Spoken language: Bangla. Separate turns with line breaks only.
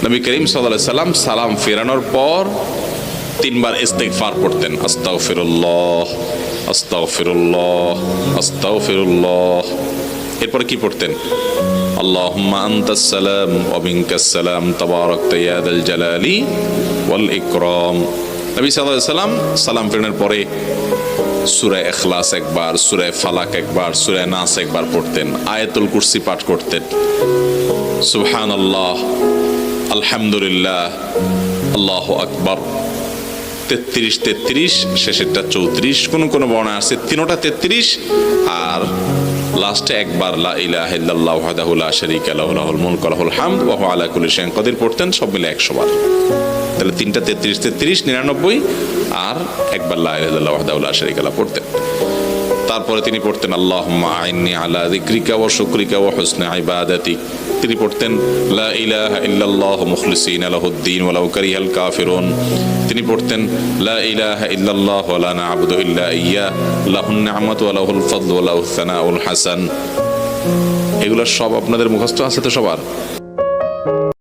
নবী করিম সাল্লাল্লাহু আলাইহি সাল্লাম সালাম ফেরানোর পর 3 বার ইস্তিগফার পড়তেন, আস্তাগফিরুল্লাহ আস্তাগফিরুল্লাহ আস্তাগফিরুল্লাহ। এরপর কি পড়তেন? আল্লাহুম্মা আনতাস সালাম ওয়া মিনকাস সালাম তাবারাকতা ইয়া যাল জালালি ওয়াল ইকরাম। নবী সাল্লাল্লাহু আলাইহি সাল্লাম সালাম ফেরানোর পরে সূরা ইখলাস একবার, সূরা ফালাক একবার, সূরা নাস একবার পড়তেন, আয়াতুল কুরসি পাঠ করতেন, সুবহানাল্লাহ আলহামদুলিল্লাহ আল্লাহু আকবার 33 33, শেষেরটা 34, কোন বর্ণনা আছে তিনটা 33, আর লাস্টে একবার লা ইলাহা ইল্লাল্লাহু ওয়াহদাহু লা শারীকা লাহু লাহুল মুলকু ওয়া লাহুল হামদু ওয়া হুয়া আলা কুল্লি শাইইন কাদির পড়তেন, সব মিলে 100 বার। তাহলে তিনটা 33 33 99, আর একবার লা ইলাহা ইল্লাল্লাহু ওয়াহদাহু লা শারীকা লাহু পড়তেন। তারপরে তিনি পড়তেন আল্লাহুম্মা আইন্নি আলা যিকরিকা ওয়া শুকরিকা ওয়া হুসনি ইবাদাতিক। তিনি পড়তেন লা ইলাহা ইল্লাল্লাহু মুখলিসিনা লাহুদ্দিন ওয়ালাউ কারিহাল কাফিরুন। তিনি পড়তেন লা ইলাহা ইল্লাল্লাহু ওয়া লা না'বুদু ইল্লা ইয়্যাহ লাহুন নি'মাতু ওয়া লাহুল ফাদলু ওয়া লাহুস সানাউল হাসান। এগুলো সব আপনাদের মুখস্থ আছে তো সবার?